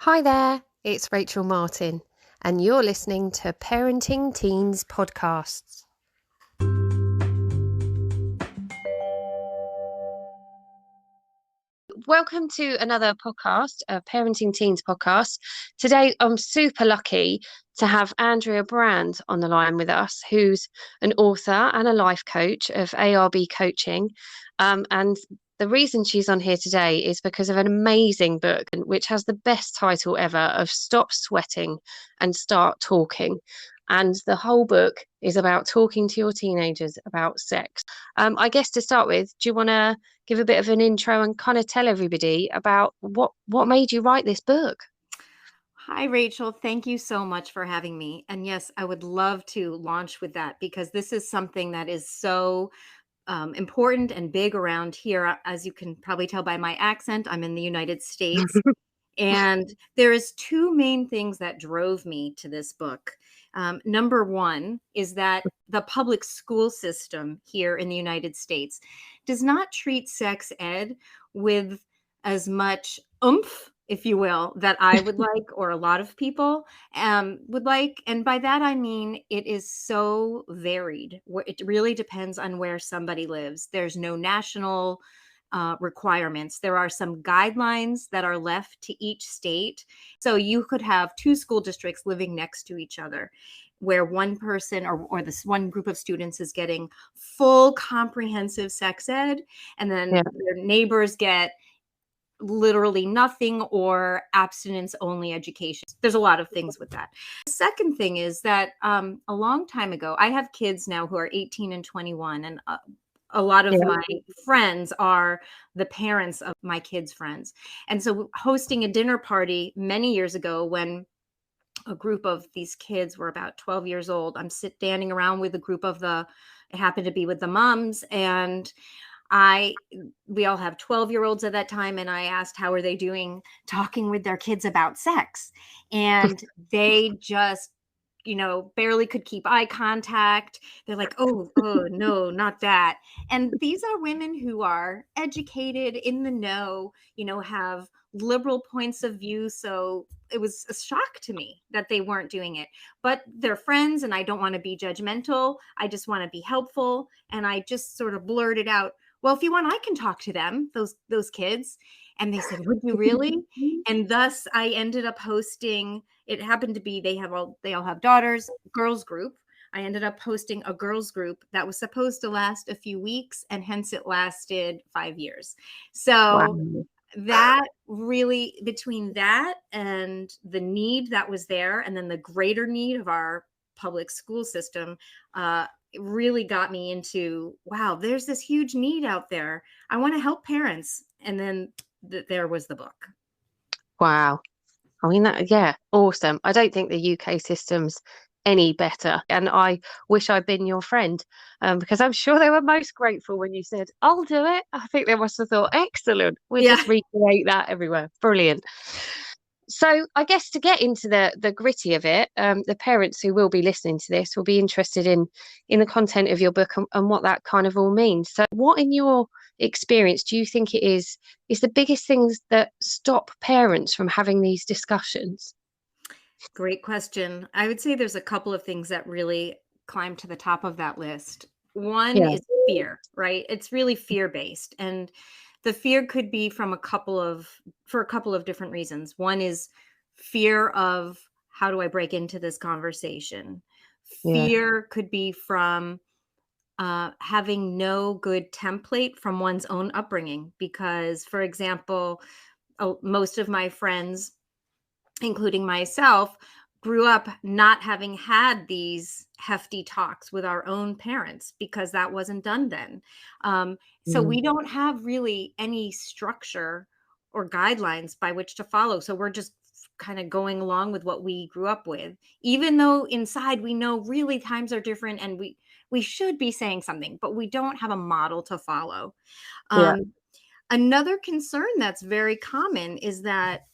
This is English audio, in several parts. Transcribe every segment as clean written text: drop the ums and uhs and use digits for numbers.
Hi there, it's Rachel Martin, and you're listening to Parenting Teens Podcasts. Welcome to another podcast, a Parenting Teens podcast. Today, I'm super lucky to have Andrea Brand on the line with us, who's an author and a life coach of ARB coaching. And the reason she's on here today is because of an amazing book, which has the best title ever of Stop Sweating and Start Talking. And the whole book is about talking to your teenagers about sex. I guess to start with, do you want to give a bit of an intro and kind of tell everybody about what made you write this book? Hi, Rachel. Thank you so much for having me. And yes, I would love to launch with that because this is something that is so important and big around here. As you can probably tell by my accent, I'm in the United States. And there is two main things that drove me to this book. Number one is that the public school system here in the United States does not treat sex ed with as much oomph, if you will, that I would like, or a lot of people would like. And by that, I mean, it is so varied. It really depends on where somebody lives. There's no national requirements. There are some guidelines that are left to each state. So you could have two school districts living next to each other where one person or this one group of students is getting full comprehensive sex ed, and then Yeah. their neighbors get literally nothing or abstinence only education. There's a lot of things with that. The second thing is that a long time ago, I have kids now who are 18 and 21, and a lot of Yeah. my friends are the parents of my kids' friends. And so hosting a dinner party many years ago when a group of these kids were about 12 years old, I'm standing around with a group of it happened to be with the moms, and we all have 12-year-olds at that time. And I asked, how are they doing talking with their kids about sex? And they just, barely could keep eye contact. They're like, oh, no, not that. And these are women who are educated, in the know, have liberal points of view. So it was a shock to me that they weren't doing it, but they're friends and I don't want to be judgmental. I just want to be helpful. And I just sort of blurted out, well, if you want, I can talk to them, those kids. And they said, would you really? And thus I ended up hosting, it happened to be, they all have daughters, girls group. I ended up hosting a girls group that was supposed to last a few weeks, and hence it lasted 5 years. So Wow. that really, between that and the need that was there, and then the greater need of our public school system, it really got me into, wow, there's this huge need out there. I want to help parents. And then there was the book. Wow. I mean, yeah, awesome. I don't think the UK system's any better. And I wish I'd been your friend, because I'm sure they were most grateful when you said, I'll do it. I think they must have thought, excellent. We'll Yeah. just recreate that everywhere. Brilliant. So I guess to get into the gritty of it, the parents who will be listening to this will be interested in the content of your book and what that kind of all means. So what, in your experience, do you think is the biggest things that stop parents from having these discussions? Great question. I would say there's a couple of things that really climb to the top of that list. One Yeah. is fear, right? It's really fear based. And the fear could be for a couple of different reasons. One is fear of, how do I break into this conversation? Yeah. Fear could be from having no good template from one's own upbringing. Because, for example, most of my friends, including myself, grew up not having had these hefty talks with our own parents because that wasn't done then. So Mm. we don't have really any structure or guidelines by which to follow. So we're just kind of going along with what we grew up with, even though inside we know really times are different and we should be saying something, but we don't have a model to follow. Yeah. Um, Another concern that's very common is that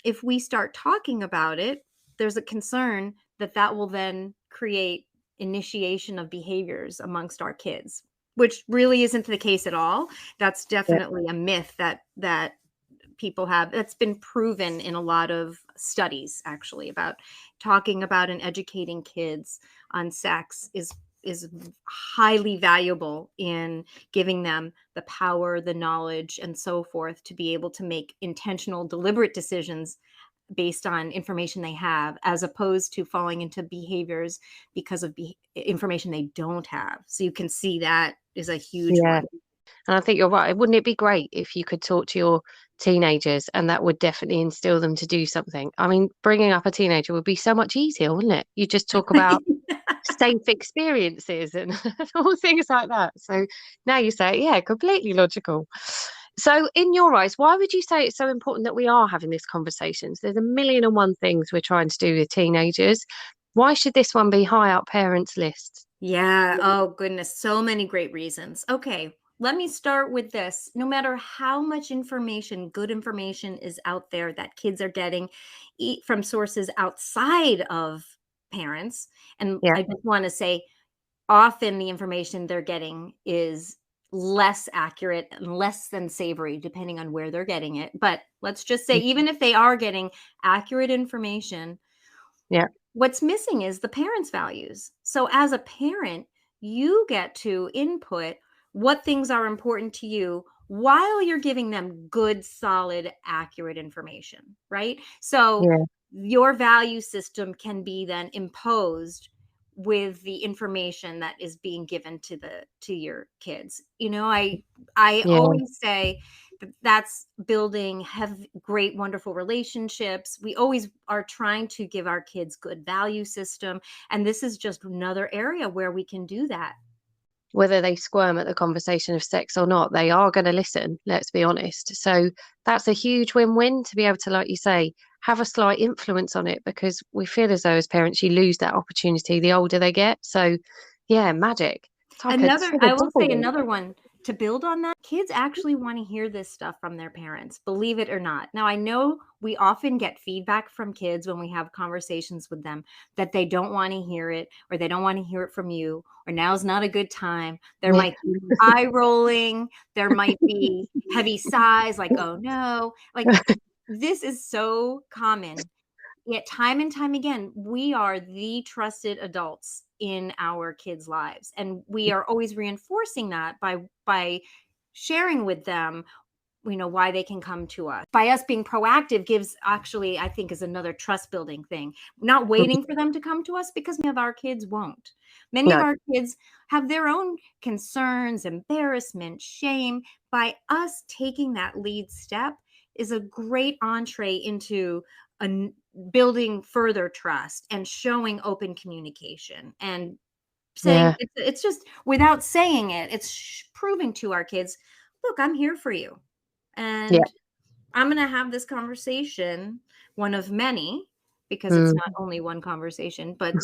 if we start talking about it, there's a concern that that will then create initiation of behaviors amongst our kids, which really isn't the case at all. That's Yeah. definitely a myth that people have. That's been proven in a lot of studies, actually, about talking about and educating kids on sex is highly valuable in giving them the power, the knowledge, and so forth to be able to make intentional, deliberate decisions based on information they have, as opposed to falling into behaviors because of information they don't have. So you can see that is a huge Yeah. one. And I think you're right. Wouldn't it be great if you could talk to your teenagers and that would definitely instill them to do something? I mean, bringing up a teenager would be so much easier, wouldn't it? You just talk about safe experiences and all things like that. So now you say, yeah, completely logical. So, in your eyes, why would you say it's so important that we are having this conversation? So there's a million and one things we're trying to do with teenagers. Why should this one be high up parents' lists? Yeah. Oh, goodness. So many great reasons. Okay. Let me start with this. No matter how much information, good information is out there that kids are getting from sources outside of parents, and Yeah, I just want to say, often the information they're getting is less accurate and less than savory, depending on where they're getting it. But let's just say, mm, even if they are getting accurate information, yeah, what's missing is the parents' values. So as a parent, you get to input what things are important to you while you're giving them good, solid, accurate information, right? So yeah, your value system can be then imposed with the information that is being given to your kids. I yeah. always say that's building have great wonderful relationships. We always are trying to give our kids good value system, and this is just another area where we can do that. Whether they squirm at the conversation of sex or not, they are going to listen, let's be honest. So that's a huge win-win to be able to, like you say, have a slight influence on it because we feel as though as parents you lose that opportunity the older they get. So yeah, magic. It's like a Another sort I of will double say win. another one to build on that, kids actually want to hear this stuff from their parents, believe it or not. Now, I know we often get feedback from kids when we have conversations with them that they don't want to hear it, or they don't want to hear it from you, or now's not a good time. There Yeah. might be eye rolling, there might be heavy sighs, like, oh no. Like, this is so common. Yet time and time again, we are the trusted adults in our kids' lives, and we are always reinforcing that by sharing with them, why they can come to us. By us being proactive gives, actually, I think, is another trust building thing. Not waiting for them to come to us, because many of our kids won't. Many of No, our kids have their own concerns, embarrassment, shame. By us taking that lead step is a great entree into a building further trust and showing open communication and saying, yeah, it's just, without saying it, it's proving to our kids, look, I'm here for you, yeah. and I'm going to have this conversation, one of many, because it's Mm. not only one conversation, but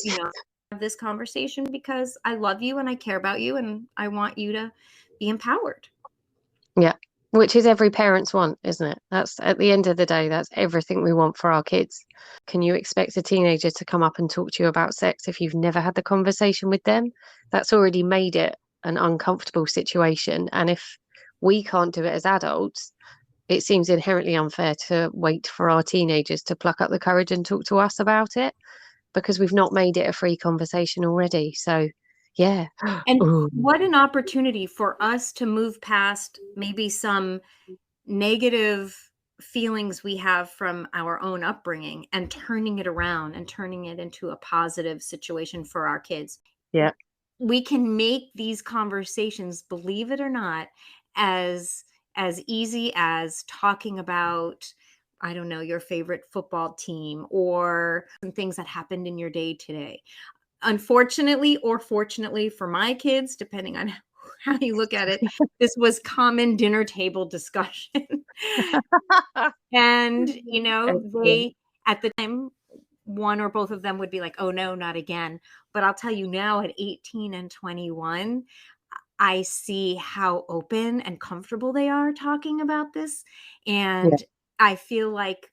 have this conversation because I love you and I care about you and I want you to be empowered. Yeah, which is every parent's want, isn't it? That's at the end of the day, that's everything we want for our kids. Can you expect a teenager to come up and talk to you about sex if you've never had the conversation with them? That's already made it an uncomfortable situation. And if we can't do it as adults, it seems inherently unfair to wait for our teenagers to pluck up the courage and talk to us about it because we've not made it a free conversation already. So, yeah. And Ooh, what an opportunity for us to move past maybe some negative feelings we have from our own upbringing and turning it around and turning it into a positive situation for our kids. yeah, We can make these conversations, believe it or not, as easy as talking about, I don't know, your favorite football team or some things that happened in your day today. Unfortunately, or fortunately for my kids, depending on how you look at it, this was common dinner table discussion. And, excellent. they, at the time, one or both of them would be like, oh no, not again. But I'll tell you now, at 18 and 21, I see how open and comfortable they are talking about this. Yeah. And I feel like,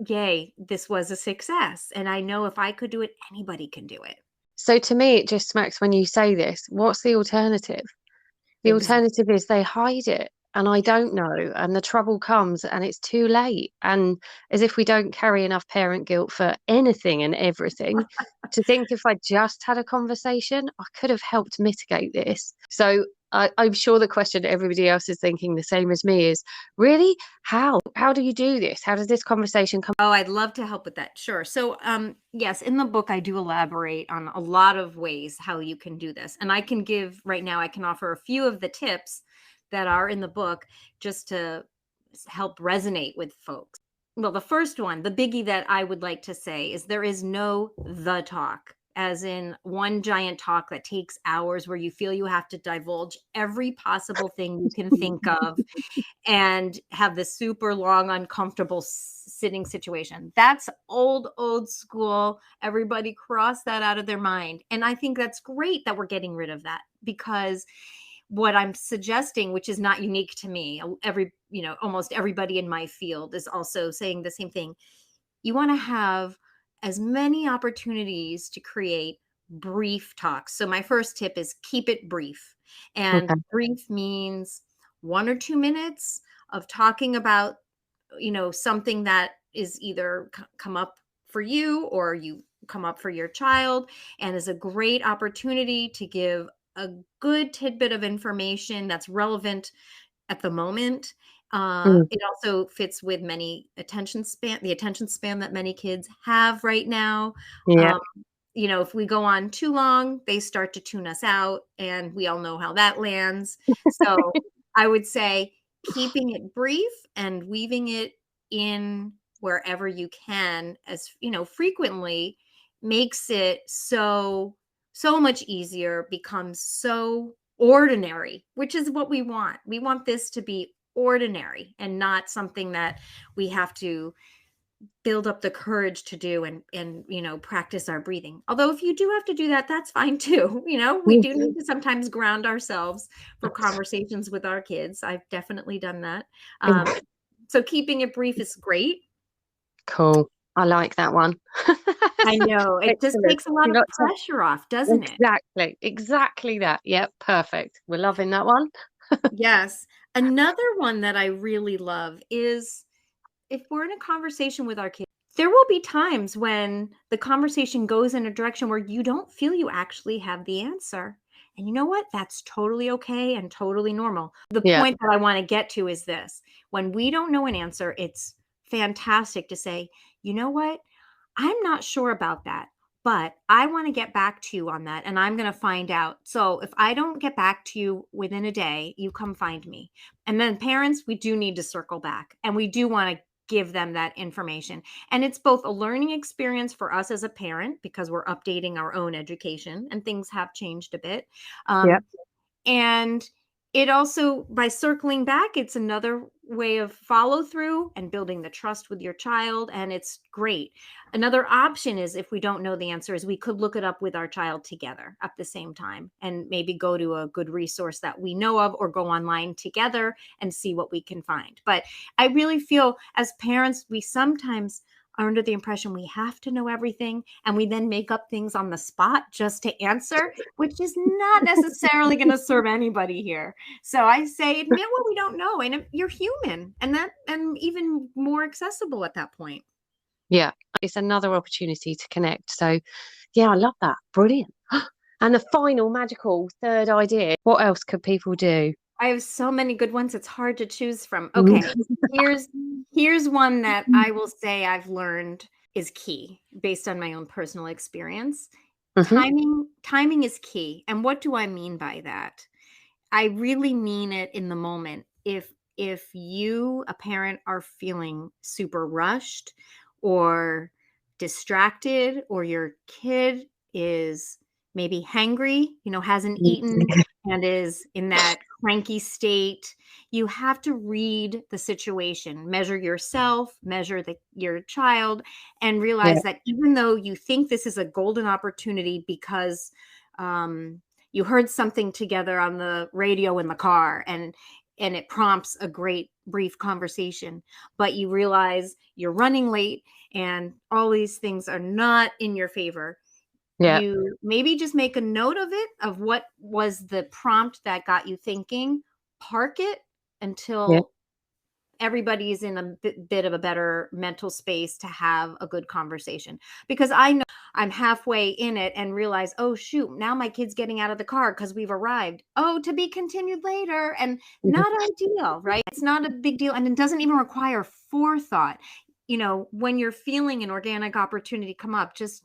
yay, this was a success. And I know if I could do it, anybody can do it. So to me, it just smacks when you say this. What's the alternative? The Exactly. alternative is they hide it and I don't know, and the trouble comes and it's too late. And as if we don't carry enough parent guilt for anything and everything, to think if I just had a conversation, I could have helped mitigate this. So I'm sure the question everybody else is thinking the same as me is, really? How? How do you do this? How does this conversation come? Oh, I'd love to help with that. Sure. So, yes, in the book, I do elaborate on a lot of ways how you can do this. And I can give right now, I can offer a few of the tips that are in the book just to help resonate with folks. Well, the first one, the biggie that I would like to say is there is no the talk, as in one giant talk that takes hours where you feel you have to divulge every possible thing you can think of and have the super long, uncomfortable sitting situation. That's old school. Everybody cross that out of their mind. And I think that's great that we're getting rid of that, because what I'm suggesting, which is not unique to me, almost everybody in my field is also saying the same thing. You want to have as many opportunities to create brief talks. So my first tip is keep it brief. And Okay. brief means 1 or 2 minutes of talking about, something that is either come up for you or you come up for your child, and is a great opportunity to give a good tidbit of information that's relevant at the moment. Mm, It also fits with the attention span that many kids have right now. yeah. Um, if we go on too long, they start to tune us out, and we all know how that lands. So I would say keeping it brief and weaving it in wherever you can, as frequently, makes it so much easier, becomes so ordinary, which is what we want. We want this to be ordinary and not something that we have to build up the courage to do, and practice our breathing. Although if you do have to do that, that's fine too. We do need to sometimes ground ourselves for conversations with our kids. I've definitely done that. Mm. So keeping it brief is great. Cool. I like that one. I know it just Excellent. takes a lot You of got to pressure off, doesn't it? exactly that. Yep, perfect. We're loving that one. Yes. Another one that I really love is, if we're in a conversation with our kids, there will be times when the conversation goes in a direction where you don't feel you actually have the answer. And you know what? That's totally okay and totally normal. The Yeah, point that I want to get to is this: when we don't know an answer, it's fantastic to say, you know what? I'm not sure about that, but I want to get back to you on that, and I'm going to find out. So if I don't get back to you within a day, you come find me. And then parents, we do need to circle back, and we do want to give them that information. And it's both a learning experience for us as a parent, because we're updating our own education and things have changed a bit. yeah, Um, and it also, by circling back, it's another way of follow through and building the trust with your child. And it's great. Another option is, if we don't know the answer, is we could look it up with our child together at the same time, and maybe go to a good resource that we know of, or go online together and see what we can find. But I really feel, as parents, we sometimes are under the impression we have to know everything, and we then make up things on the spot just to answer, which is not necessarily going to serve anybody here. So I say, admit what we don't know, and you're human, and even more accessible at that point. yeah. It's another opportunity to connect. So, yeah, I love that. Brilliant. And the final magical third idea. What else could people do? I have so many good ones, it's hard to choose from. Okay, Mm. here's here's one that I will say I've learned is key based on my own personal experience. Hmm. Timing is key. And what do I mean by that? I really mean it in the moment. If you, a parent, are feeling super rushed or distracted, or your kid is maybe hangry, hasn't eaten and is in that cranky state, you have to read the situation, measure yourself, measure your child, and Yeah, realize that even though you think this is a golden opportunity because um, you heard something together on the radio in the car, and it prompts a great brief conversation, but you realize you're running late and all these things are not in your favor. yeah, You maybe just make a note of it, of what was the prompt that got you thinking, park it, Yeah. until everybody's in a bit of a better mental space to have a good conversation. Because I know I'm halfway in it and realize, oh, shoot, now my kid's getting out of the car because we've arrived. Oh, to be continued later. And Mhm. not ideal, right? It's not a big deal. And it doesn't even require forethought. When you're feeling an organic opportunity come up, just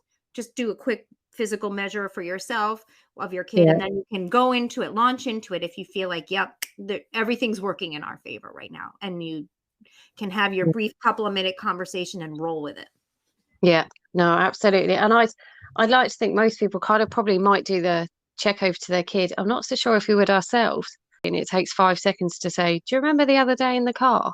do a quick physical measure for yourself of your kid, Yeah. and then you can go into it, launch into it if you feel like, yep, everything's working in our favor right now, and you can have your brief couple of minute conversation and roll with it. Yeah, no, absolutely. And I'd like to think most people kind of probably might do the check over to their kid. I'm not so sure if we would ourselves. And it takes 5 seconds to say, "Do you remember the other day in the car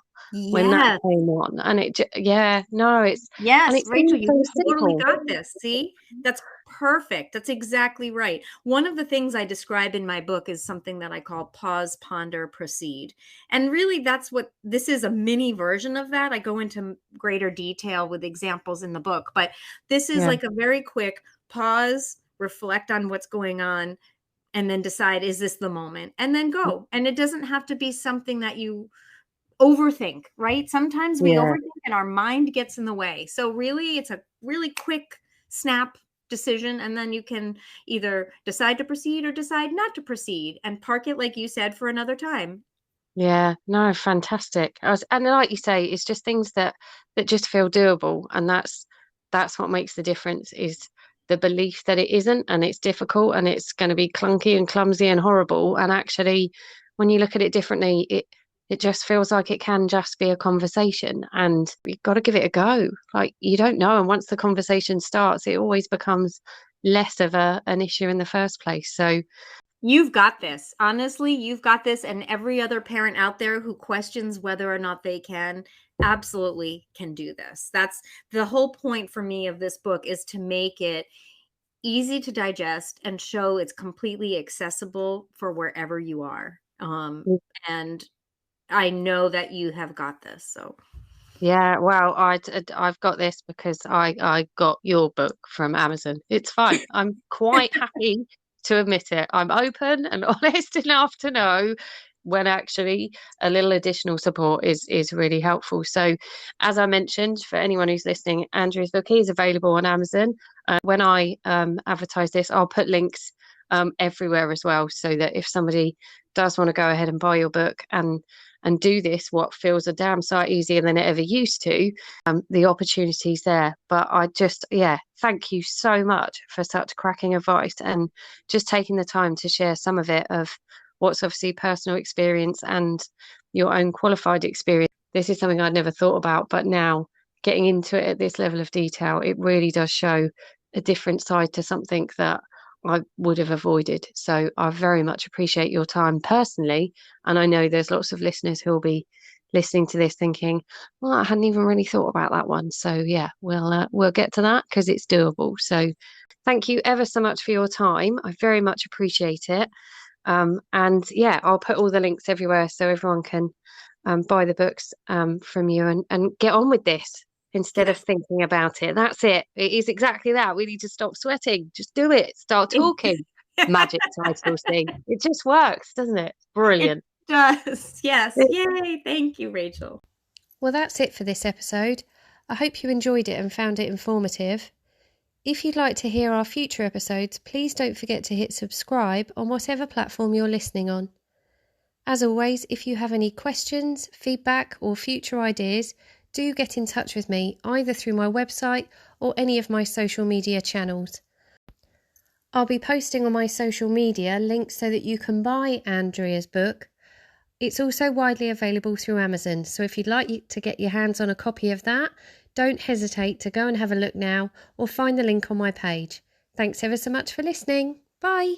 when that Yes. came on?" And yeah, no, and Yes, it Rachel, seems you so totally simple. got this. See, that's perfect. That's exactly right. One of the things I describe in my book is something that I call pause, ponder, proceed. And really, that's what this is, a mini version of that. I go into greater detail with examples in the book, but this is Yeah, like a very quick pause, reflect on what's going on, and then decide, is this the moment? And then go. And it doesn't have to be something that you overthink, right? Sometimes we yeah, overthink and our mind gets in the way. So really, it's a really quick snap decision, and then you can either decide to proceed or decide not to proceed and park it, like you said, for another time. yeah. No, fantastic. And like you say, it's just things that just feel doable, and that's what makes the difference is the belief that it isn't, and it's difficult, and it's going to be clunky and clumsy and horrible. And actually, when you look at it differently, it just feels like it can just be a conversation, and you've got to give it a go. Like you don't know, and once the conversation starts, it always becomes less of an issue in the first place. So You've got this. Honestly, you've got this. And every other parent out there who questions whether or not they can absolutely can do this. That's the whole point for me of this book, is to make it easy to digest and show it's completely accessible for wherever you are. And I know that you have got this. So yeah, well, I've got this because I got your book from Amazon. It's fine. I'm quite happy to admit it. I'm open and honest enough to know when actually a little additional support is really helpful. So, as I mentioned, for anyone who's listening, Andrew's book is available on Amazon. When I advertise this, I'll put links everywhere as well, so that if somebody does want to go ahead and buy your book and do this, what feels a damn sight easier than it ever used to, the opportunities there. But yeah, thank you so much for such cracking advice and just taking the time to share some of it, of what's obviously personal experience and your own qualified experience. This is something I'd never thought about, but now getting into it at this level of detail, it really does show a different side to something that I would have avoided. So I very much appreciate your time personally. And I know there's lots of listeners who will be listening to this thinking, well, I hadn't even really thought about that one. So yeah, we'll get to that because it's doable. So thank you ever so much for your time. I very much appreciate it. And yeah, I'll put all the links everywhere so everyone can buy the books from you and get on with this instead of yes. thinking about it. That's it. It is exactly that. We need to stop sweating. Just do it. Start talking. Magic title thing. It just works, doesn't it? It Brilliant. does. Yes. Yay. Thank you, Rachel. Well, that's it for this episode. I hope you enjoyed it and found it informative. If you'd like to hear our future episodes, please don't forget to hit subscribe on whatever platform you're listening on. As always, if you have any questions, feedback, or future ideas, do get in touch with me either through my website or any of my social media channels. I'll be posting on my social media links so that you can buy Andrea's book. It's also widely available through Amazon, so if you'd like to get your hands on a copy of that, don't hesitate to go and have a look now or find the link on my page. Thanks ever so much for listening. Bye.